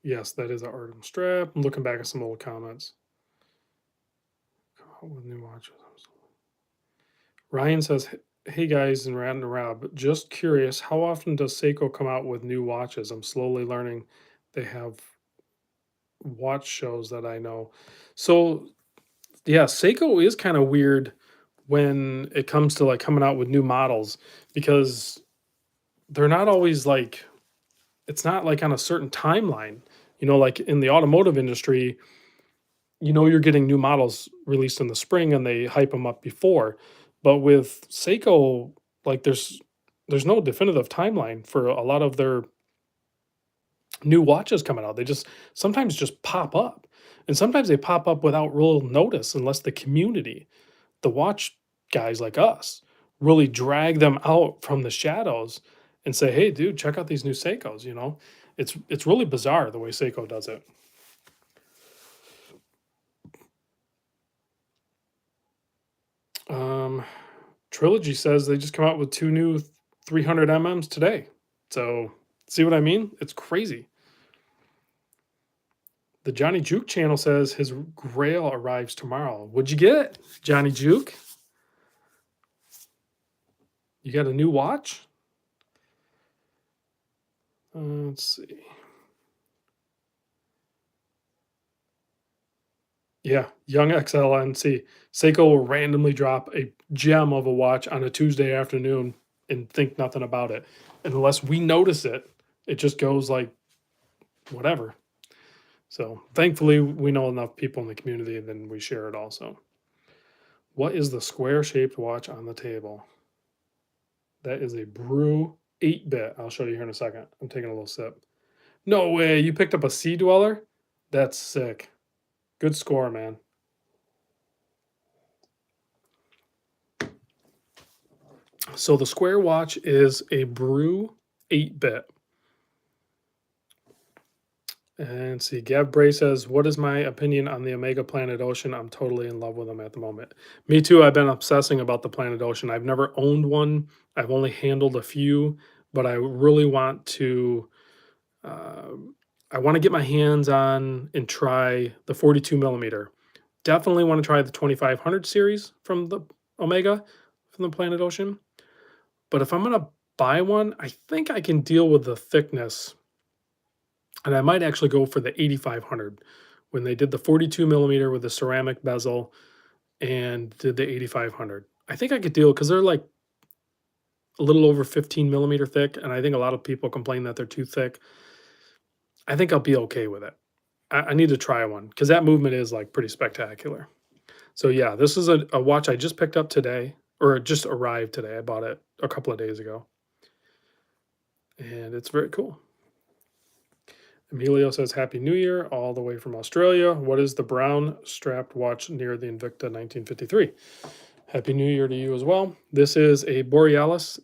Yes, that is an Artem strap. I'm looking back at some old comments. With new watches. Ryan says, "Hey guys, and Rad and Rob, just curious, how often does Seiko come out with new watches? I'm slowly learning they have watch shows that I know." So yeah, Seiko is kind of weird when it comes to like coming out with new models because they're not always like it's not like on a certain timeline. Like in the automotive industry, you're getting new models released in the spring and they hype them up before. But with Seiko, like there's no definitive timeline for a lot of their new watches coming out. They just sometimes just pop up. And sometimes they pop up without real notice unless the community, the watch guys like us, really drag them out from the shadows and say, "Hey dude, check out these new Seikos." It's really bizarre the way Seiko does it. Trilogy says they just come out with 2 new 300 MMs today. So, see what I mean? It's crazy. The Johnny Juke channel says his Grail arrives tomorrow. What'd you get, Johnny Juke? You got a new watch? Let's see. Yeah, Young XLNC. Seiko will randomly drop a gem of a watch on a Tuesday afternoon and think nothing about it. And unless we notice it, it just goes like whatever. So thankfully, we know enough people in the community, and then we share it also. What is the square-shaped watch on the table? That is a Brew 8-bit. I'll show you here in a second. I'm taking a little sip. No way, you picked up a Sea Dweller? That's sick. Good score, man. So the square watch is a Brew 8-bit. And see, Gav Bray says, "What is my opinion on the Omega Planet Ocean? I'm totally in love with them at the moment." Me too. I've been obsessing about the Planet Ocean. I've never owned one. I've only handled a few, but I really want to. Uh, I want to get my hands on and try the 42 millimeter. Definitely want to try the 2500 series from the Omega, from the Planet Ocean. But if I'm gonna buy one, I think I can deal with the thickness, and I might actually go for the 8500 when they did the 42 millimeter with the ceramic bezel and did the 8500. I think I could deal because they're like a little over 15 millimeter thick, and I think a lot of people complain that they're too thick. I think I'll be okay with it. I need to try one because that movement is like pretty spectacular. So yeah, this is a watch I just picked up today, or it just arrived today. I bought it a couple of days ago, and it's very cool. Emilio says, "Happy New Year, all the way from Australia. What is the brown strapped watch near the Invicta 1953? Happy New Year to you as well. This is a Borealis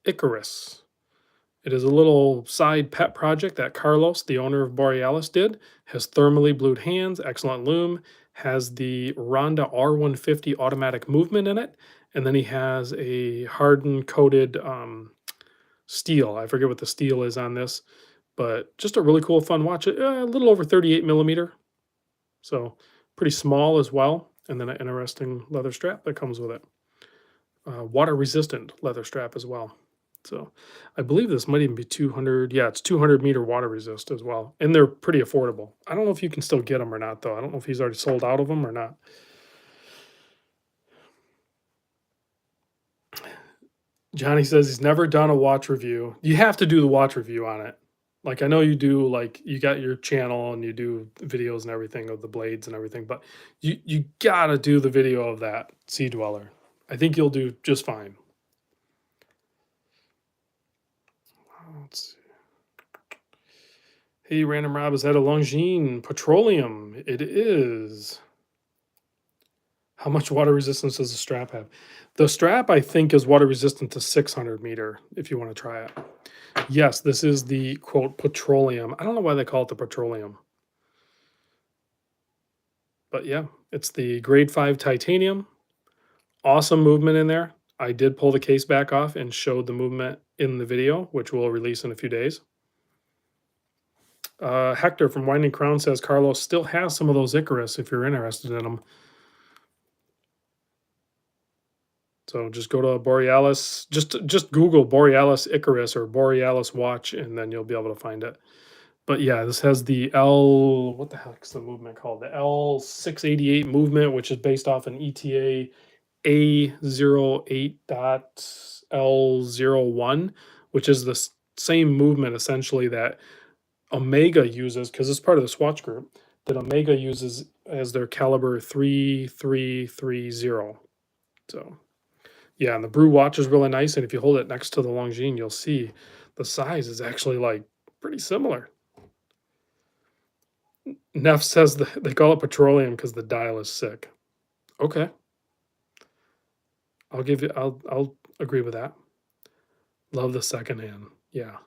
Icarus. It is a little side pet project that Carlos, the owner of Borealis, did. Has thermally blued hands, excellent lume, has the Ronda R150 automatic movement in it, and then he has a hardened coated steel. I forget what the steel is on this, but just a really cool, fun watch. A little over 38 millimeter, so pretty small as well. And then an interesting leather strap that comes with it. Water resistant leather strap as well. So I believe this might even be 200. Yeah, it's 200-meter water resist as well. And they're pretty affordable. I don't know if you can still get them or not, though. I don't know if he's already sold out of them or not. Johnny says he's never done a watch review. You have to do the watch review on it. Like I know you do, like you got your channel and you do videos and everything of the blades and everything, but you gotta do the video of that Sea Dweller. I think you'll do just fine. Let's see. Hey, Random Rob, is that a Longines Petroleum? It is. How much water resistance does the strap have? The strap, I think, is water resistant to 600 meter, if you want to try it. Yes, this is the, quote, petroleum. I don't know why they call it the petroleum. But yeah, it's the grade 5 titanium. Awesome movement in there. I did pull the case back off and showed the movement in the video, which we'll release in a few days. Hector from Winding Crown says Carlos still has some of those Icarus if you're interested in them. So just go to Borealis, just Google Borealis Icarus or Borealis watch, and then you'll be able to find it. But yeah, this has the what the heck's the movement called? The L688 movement, which is based off an ETA A08.L01, which is the same movement essentially that Omega uses, because it's part of the Swatch group, that Omega uses as their caliber 3330. So yeah, and the Brew watch is really nice, and if you hold it next to the Longines, you'll see the size is actually like pretty similar. Neff says they call it petroleum because the dial is sick. Okay, I'll agree with that. Love the second hand. Yeah,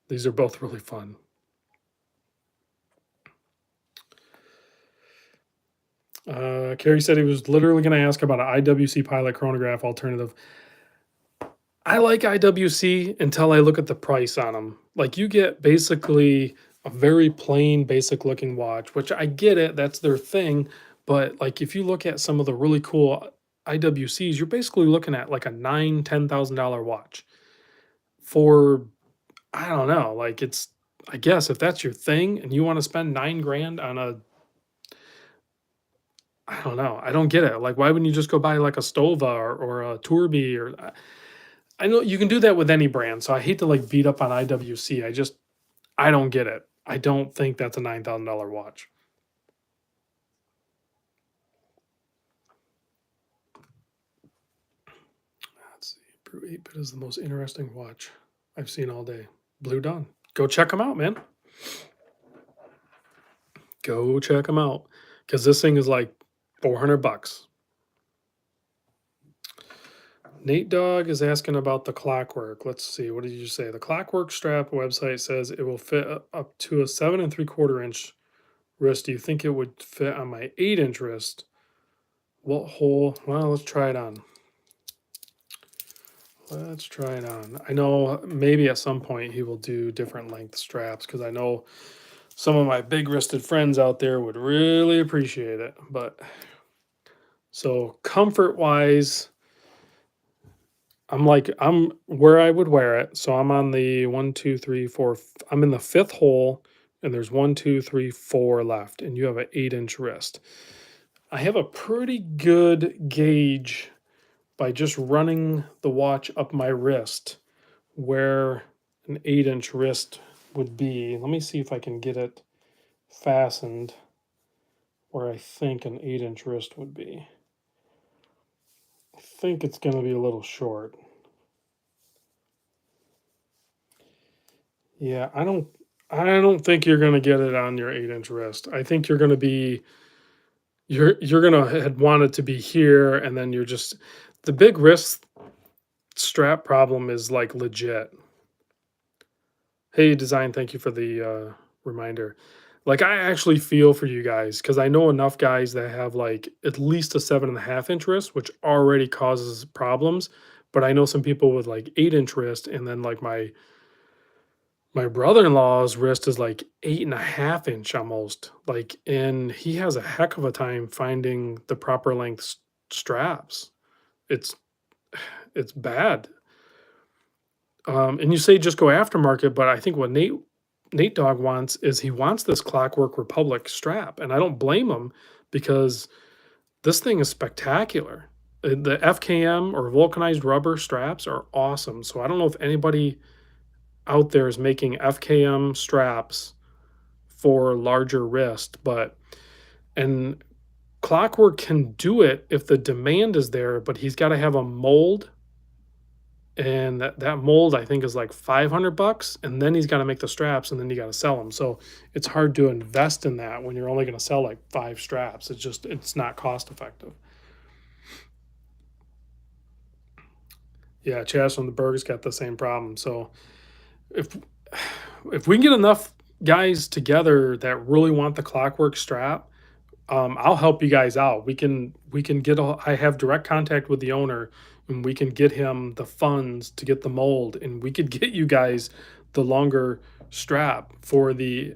these are both really fun. Carrie said he was literally going to ask about an IWC Pilot chronograph alternative. I like IWC until I look at the price on them. Like, you get basically a very plain, basic looking watch, which I get it, that's their thing. But like, if you look at some of the really cool IWCs, you're basically looking at like a $9,000-$10,000 watch for, I don't know, like, it's, I guess if that's your thing and you want to spend 9 grand on a, I don't know, I don't get it. Like, why wouldn't you just go buy like a Stova or a Turbi or I know you can do that with any brand, so I hate to like beat up on IWC. I don't get it. I don't think that's a $9,000 watch. Let's see. Brew 8-bit is the most interesting watch I've seen all day. Blue Dawn. Go check them out, man. Go check them out, because this thing is like $400. Nate Dog is asking about the clockwork. Let's see. What did you say? The clockwork strap website says it will fit up to a 7 3/4 inch wrist. Do you think it would fit on my 8-inch wrist? What hole? Well, let's try it on. Let's try it on. I know maybe at some point he will do different length straps, because I know some of my big wristed friends out there would really appreciate it. But so comfort wise, I'm where I would wear it. So I'm on the 1, 2, 3, 4. I'm in the 5th hole, and there's 1, 2, 3, 4 left, and you have an 8-inch wrist. I have a pretty good gauge by just running the watch up my wrist where an 8-inch wrist would be. Let me see if I can get it fastened where I think an 8-inch wrist would be. I think it's going to be a little short. Yeah, I don't think you're going to get it on your 8-inch wrist. I think you're going to be you're going to want it to be here, and then you're just the big wrist strap problem is like legit. Hey, design, thank you for the reminder. Like, I actually feel for you guys, because I know enough guys that have like at least a 7.5-inch wrist, which already causes problems. But I know some people with like 8-inch wrist, and then like my brother-in-law's wrist is like 8.5-inch almost. Like, and he has a heck of a time finding the proper length straps. It's it's bad. And you say just go aftermarket, but I think what Nate Dog wants is he wants this Clockwork Republic strap, and I don't blame him, because this thing is spectacular. The FKM or vulcanized rubber straps are awesome. So I don't know if anybody out there is making FKM straps for larger wrist, and Clockwork can do it if the demand is there, but he's got to have a mold and that mold I think is like 500 bucks, and then he's got to make the straps, and then you got to sell them. So it's hard to invest in that when you're only going to sell like 5 straps. It's not cost effective. Yeah, Chaz from the Berg's got the same problem. So if if we can get enough guys together that really want the clockwork strap, I'll help you guys out. We can get I have direct contact with the owner, and we can get him the funds to get the mold, and we could get you guys the longer strap for the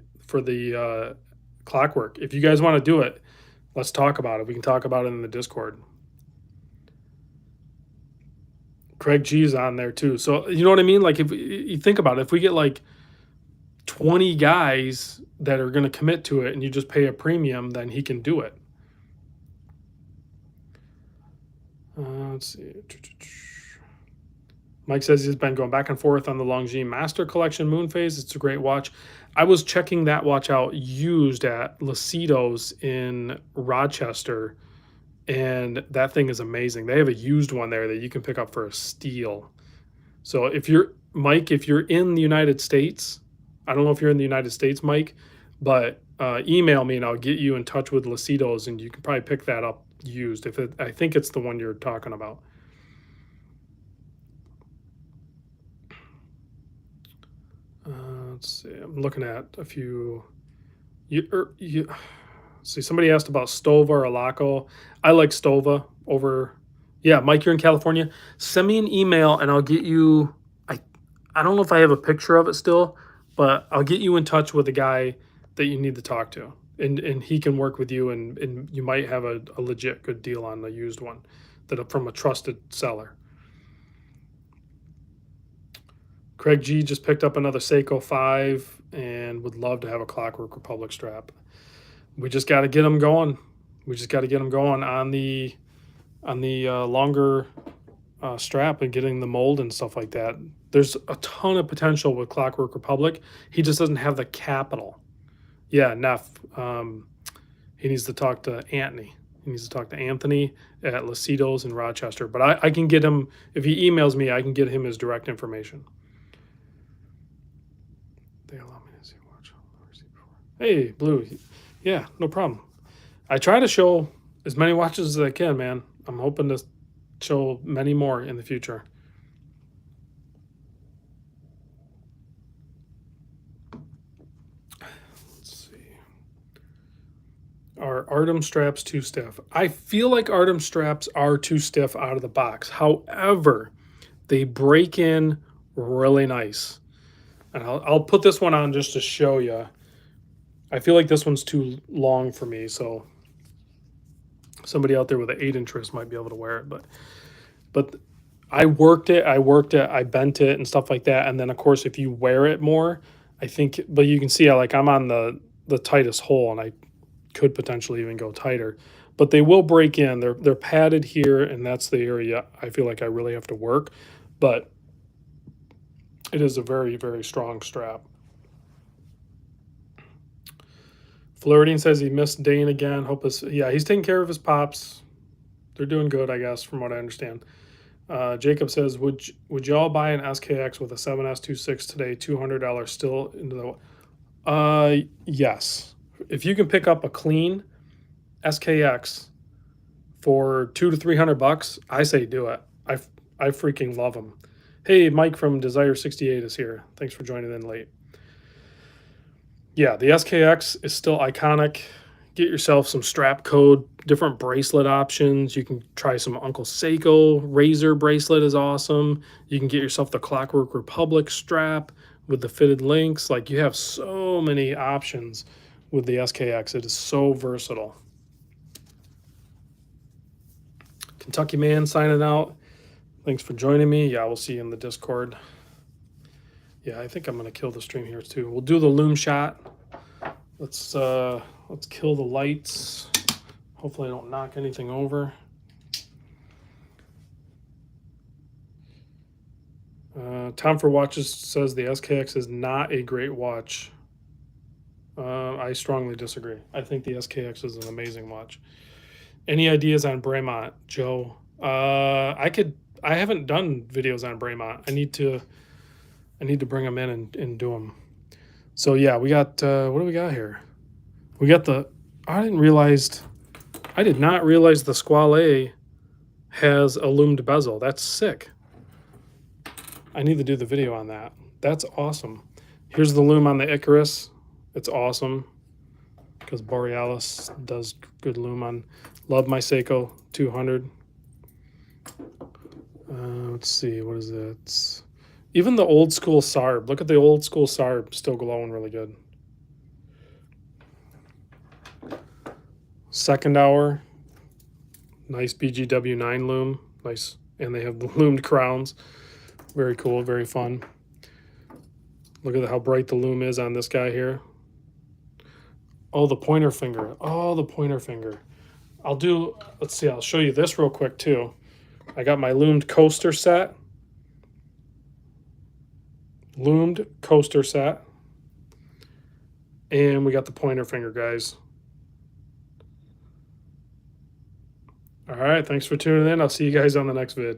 clockwork. If you guys want to do it, let's talk about it. We can talk about it in the Discord. Craig G's on there too. So you know what I mean? Like if you think about it, if we get like 20 guys that are going to commit to it and you just pay a premium, then he can do it. Let's see. Mike says he's been going back and forth on the Longines Master Collection Moon Phase. It's a great watch. I was checking that watch out used at Lucido's in Rochester, and that thing is amazing. They have a used one there that you can pick up for a steal. So if you're Mike, if you're in the United States, I don't know if you're in the United States, Mike, but email me and I'll get you in touch with Lucido's, and you can probably pick that up used. I think it's the one you're talking about. Let's see. I'm looking at a few. See, somebody asked about Stova or Alaco. I like Stova over. Yeah, Mike, you're in California. Send me an email and I'll get you. I don't know if I have a picture of it still, but I'll get you in touch with the guy that you need to talk to, and he can work with you, and you might have a legit good deal on the used one from a trusted seller. Craig G just picked up another Seiko 5 and would love to have a Clockwork Republic strap. We just got to get them going. We just got to get them going on the longer strap and getting the mold and stuff like that. There's a ton of potential with Clockwork Republic. He just doesn't have the capital. Yeah, Neff. He needs to talk to Anthony. He needs to talk to Anthony at Lucido's in Rochester. But I can get him, if he emails me, I can get him his direct information. They allow me to see watch. Hey, Blue. Yeah, no problem. I try to show as many watches as I can, man. I'm hoping to show many more in the future. Let's see. Are Artem straps too stiff? I feel like Artem straps are too stiff out of the box. However, they break in really nice. And I'll put this one on just to show you. I feel like this one's too long for me, so somebody out there with an 8-inch wrist might be able to wear it. But I worked it, I bent it and stuff like that. And then, of course, if you wear it more, I think, but you can see I'm on the tightest hole, and I could potentially even go tighter. But they will break in. They're padded here, and that's the area I feel like I really have to work. But it is a very, very strong strap. Flirting says he missed Dane again. Yeah, he's taking care of his pops. They're doing good, I guess, from what I understand. Jacob says, would y'all buy an SKX with a 7S26 today? $200 still into the. Yes. If you can pick up a clean SKX for $200 to $300, I say do it. I freaking love them. Hey, Mike from Desire 68 is here. Thanks for joining in late. Yeah, the SKX is still iconic. Get yourself some strap code, different bracelet options. You can try some Uncle Seiko razor bracelet is awesome. You can get yourself the Clockwork Republic strap with the fitted links. Like, you have so many options with the SKX. It is so versatile. Kentucky Man signing out. Thanks for joining me. Yeah, we'll see you in the Discord. Yeah, I think I'm gonna kill the stream here too. We'll do the Lume shot. Let's kill the lights. Hopefully I don't knock anything over. Tom for Watches says the SKX is not a great watch. I strongly disagree. I think the SKX is an amazing watch. Any ideas on Bremont, Joe? I I haven't done videos on Braymont. I need to bring them in and do them. So yeah, we got what do we got here? We got the I did not realize the Squale has a lumed bezel. That's sick. I need to do the video on that. That's awesome. Here's the lume on the Icarus. It's awesome because Borealis does good lume on. Love my Seiko 200. Let's see, what is it? Even the old school SARB. Look at the old school SARB, still glowing really good. Second hour, nice BGW9 lume, nice, and they have the lumed crowns. Very cool, very fun. Look at how bright the lume is on this guy here. Oh, the pointer finger. Oh, the pointer finger. Let's see, I'll show you this real quick too. I got my lumed coaster set. Lumed coaster set. And we got the pointer finger, guys. All right, thanks for tuning in. I'll see you guys on the next vid.